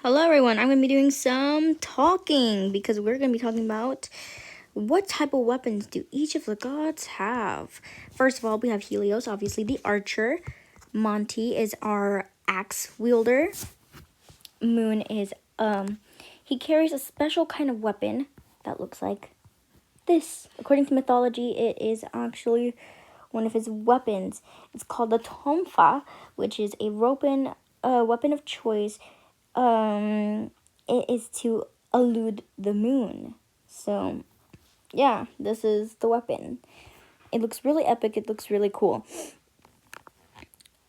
Hello, everyone. I'm going to be doing some talking because we're going to be talking about what type of weapons do each of the gods have. First of all, we have Helios, obviously the archer. Monty is our axe wielder. Moon is, he carries a special kind of weapon that looks like this. According to mythology, it is actually one of his weapons. It's called the Tomfa, which is a weapon of choice. It is to elude the moon. So, yeah, this is the weapon. It looks really epic. It looks really cool.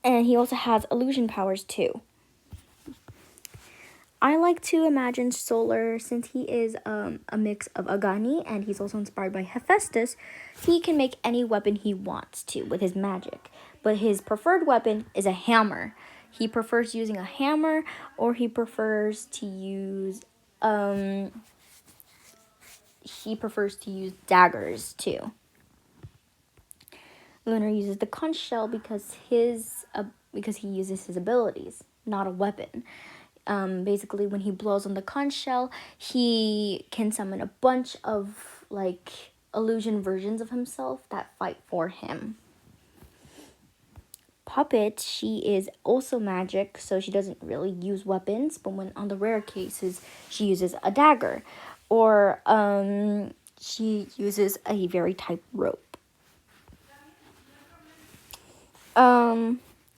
And he also has illusion powers too. I like to imagine Solar, since he is a mix of Agani and he's also inspired by Hephaestus, he can make any weapon he wants to with his magic. But his preferred weapon is a hammer. He prefers using a hammer, or he prefers to use daggers too. Lunar uses the conch shell because he uses his abilities, not a weapon. Basically, when he blows on the conch shell, he can summon a bunch of illusion versions of himself that fight for him. Puppet, she is also magic, so she doesn't really use weapons, but when on the rare cases, she uses a dagger, or she uses a very tight rope.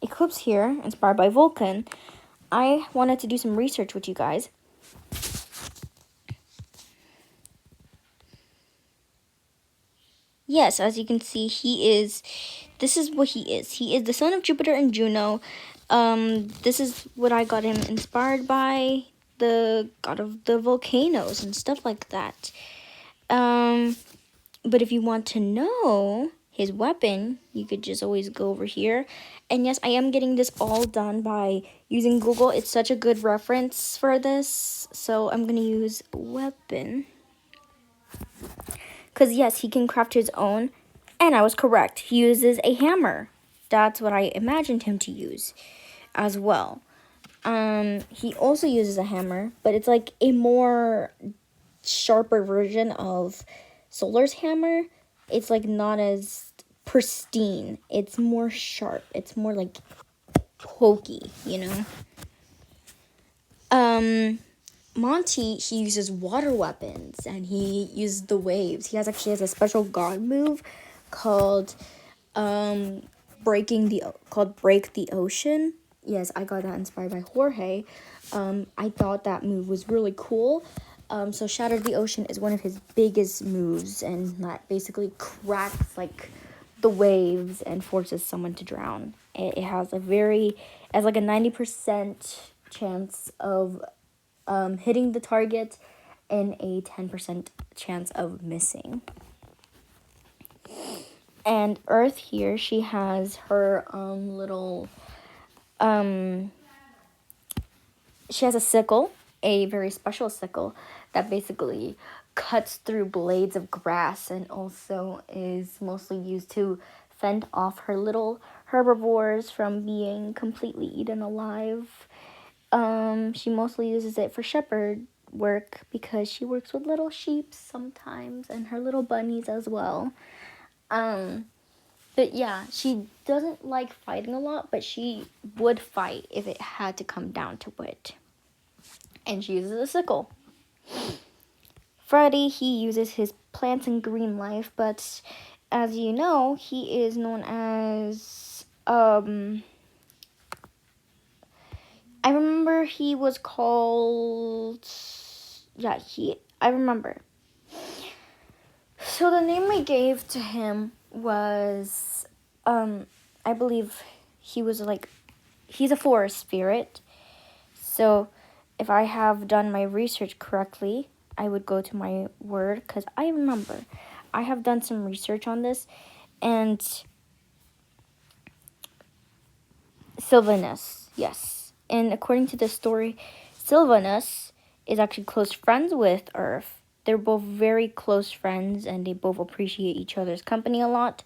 Eclipse here, inspired by Vulcan. I wanted to do some research with you guys. Yes, as you can see, this is what he is. He is the son of Jupiter and Juno. This is what I got him inspired by, the god of the volcanoes and stuff like that. But if you want to know his weapon, you could just always go over here. And yes, I am getting this all done by using Google. It's such a good reference for this. So I'm going to use weapon. Because yes, he can craft his own. And I was correct. He uses a hammer. That's what I imagined him to use as well. He also uses a hammer, but it's like a more sharper version of Solar's hammer. It's like not as pristine. It's more sharp. It's more like pokey, you know? Monty, he uses water weapons and he uses the waves. He actually has a special god move called Break the Ocean. Yes, I got that inspired by Jorge. I thought that move was really cool. So Shatter the Ocean is one of his biggest moves, and that basically cracks the waves and forces someone to drown. It has like a 90% chance of hitting the target and a 10% chance of missing. And Earth here, she has her she has a sickle, a very special sickle that basically cuts through blades of grass and also is mostly used to fend off her little herbivores from being completely eaten alive. She mostly uses it for shepherd work because she works with little sheep sometimes and her little bunnies as well. But yeah, she doesn't like fighting a lot, but she would fight if it had to come down to it. And she uses a sickle. Freddy, he uses his plants and green life, but as you know, he is known as I remember he was called I remember. So the name we gave to him was I believe he's a forest spirit. So if I have done my research correctly, I would go to my word because I remember I have done some research on this. And Sylvanus, yes. And according to the story, Sylvanus is actually close friends with Earth. They're both very close friends and they both appreciate each other's company a lot.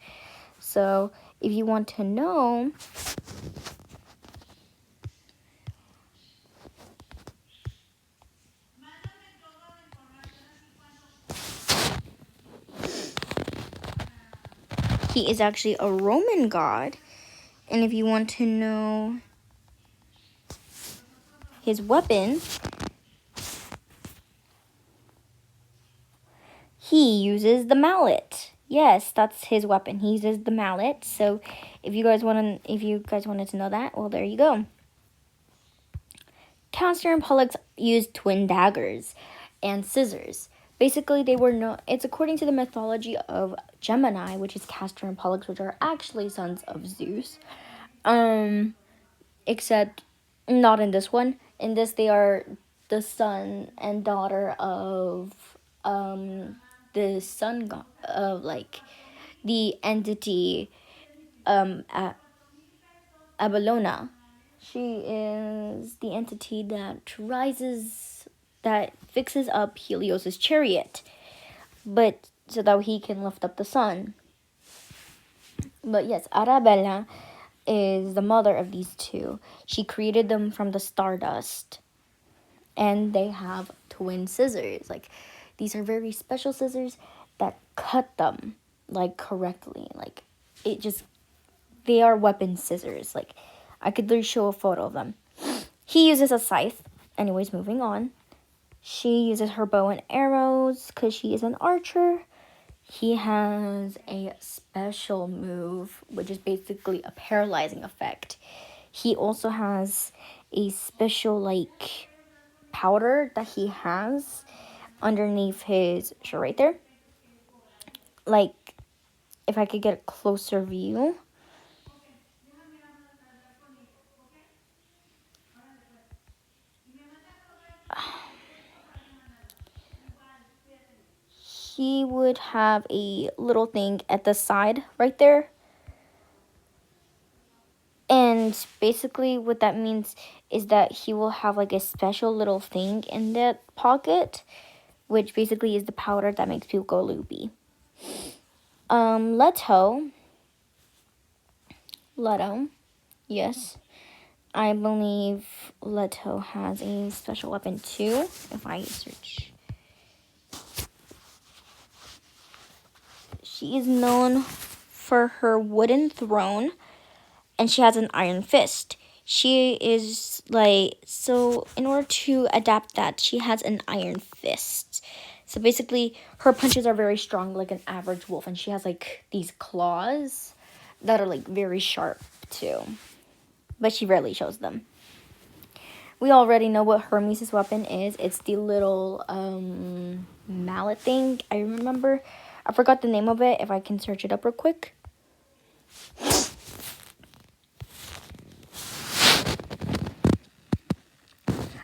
So if you want to know, he is actually a Roman god. And if you want to know his weapon, he uses the mallet. Yes, that's his weapon. He uses the mallet. So if you guys wanted to know that, well, there you go. Castor and Pollux used twin daggers and scissors. Basically, it's according to the mythology of Gemini, which is Castor and Pollux, which are actually sons of Zeus. Except not in this one. In this, they are the son and daughter of the sun god of the entity Abelona. She is the entity that fixes up Helios's chariot, but so that he can lift up the sun. But yes, Arabella is the mother of these two. She created them from the stardust, and they have twin scissors. These are very special scissors that cut them correctly. They are weapon scissors. I could literally show a photo of them. He uses a scythe. Anyways, moving on. She uses her bow and arrows because she is an archer. He has a special move, which is basically a paralyzing effect. He also has a special, powder that he has underneath his shirt right there. If I could get a closer view. He would have a little thing at the side right there. And basically what that means is that he will have a special little thing in that pocket, which basically is the powder that makes people go loopy. Leto, yes. I believe Leto has a special weapon too, if I search. She is known for her wooden throne, and she has an iron fist. She is so in order to adapt that, she has an iron fist. So basically, her punches are very strong, like an average wolf, and she has these claws that are very sharp too. But she rarely shows them. We already know what Hermes' weapon is. It's the little mallet thing. I forgot the name of it. If I can search it up real quick.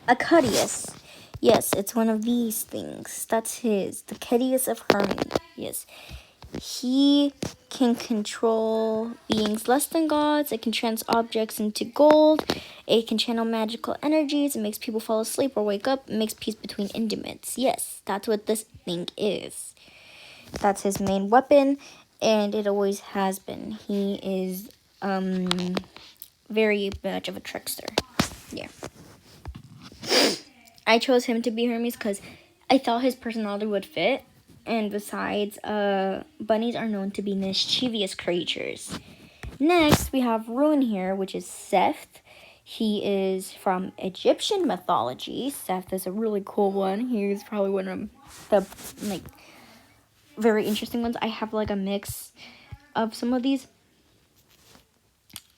A Cutius. Yes, it's one of these things. That's his. The Cutius of Hermes. Yes. He can control beings less than gods. It can trans objects into gold. It can channel magical energies. It makes people fall asleep or wake up. It makes peace between intimates. Yes, that's what this thing is. That's his main weapon, and it always has been. He is very much of a trickster. Yeah. I chose him to be Hermes because I thought his personality would fit. And besides, bunnies are known to be mischievous creatures. Next, we have Ruin here, which is Seth. He is from Egyptian mythology. Seth is a really cool one. He's probably one of the, very interesting ones. I have, a mix of some of these.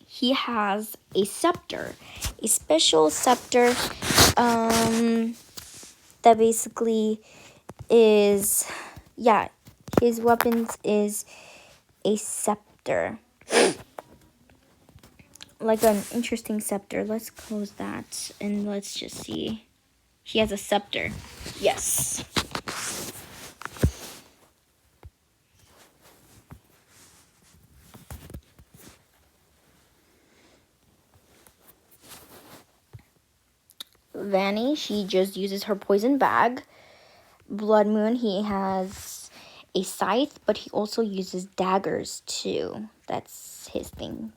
He has a scepter. A special scepter, that basically is... Yeah, his weapons is a scepter. An interesting scepter. Let's close that and let's just see. He has a scepter. Yes. Vanny, she just uses her poison bag. Blood Moon, he has a scythe, but he also uses daggers too. That's his thing.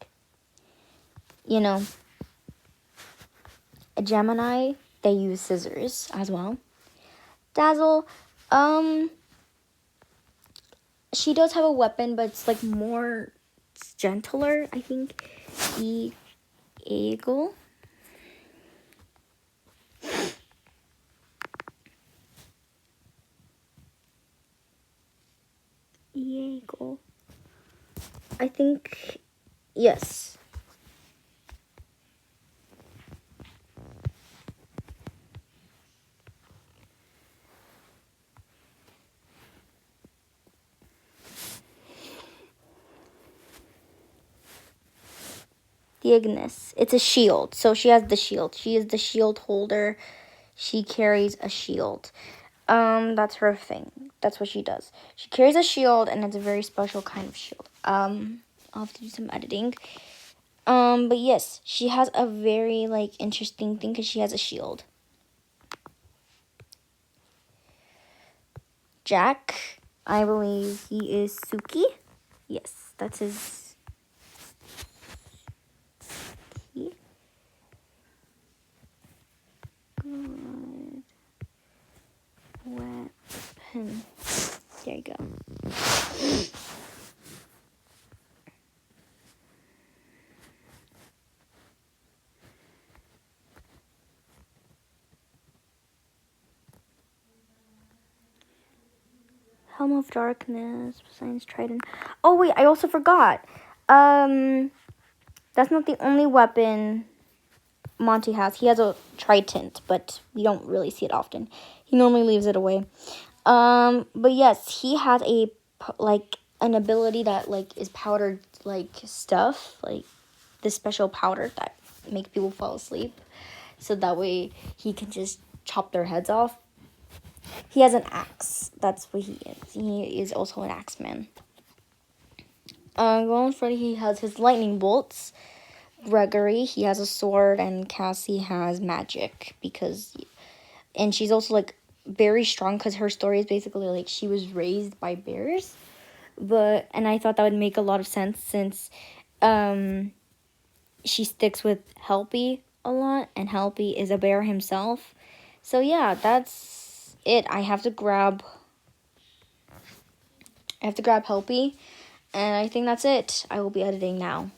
A Gemini, they use scissors as well. Dazzle, she does have a weapon, but it's like more gentler, I think. Eagle. Eagle. I think, yes. The Ignis. It's a shield. So she has the shield. She is the shield holder. She carries a shield. That's her thing. That's what she does. She carries a shield, and it's a very special kind of shield. I'll have to do some editing. But yes, she has a very, like, interesting thing because she has a shield. Jack, I believe he is Suki. Yes, that's his. Good weapon. There you go. Helm of Darkness, Poseidon's Trident. Oh wait, I also forgot. That's not the only weapon Monty has. He has a trident, but we don't really see it often. He normally leaves it away. But yes, he has an ability that like is powdered like stuff, like this special powder that make people fall asleep. So that way he can just chop their heads off. He has an axe. That's what he is. He is also an axeman. Going further, he has his lightning bolts. Gregory, he has a sword, and Cassie has magic and she's also like very strong because her story is basically like she was raised by bears. And I thought that would make a lot of sense since she sticks with Helpy a lot, and Helpy is a bear himself. So yeah, that's it. I have to grab Helpy, and I think that's it. I will be editing now.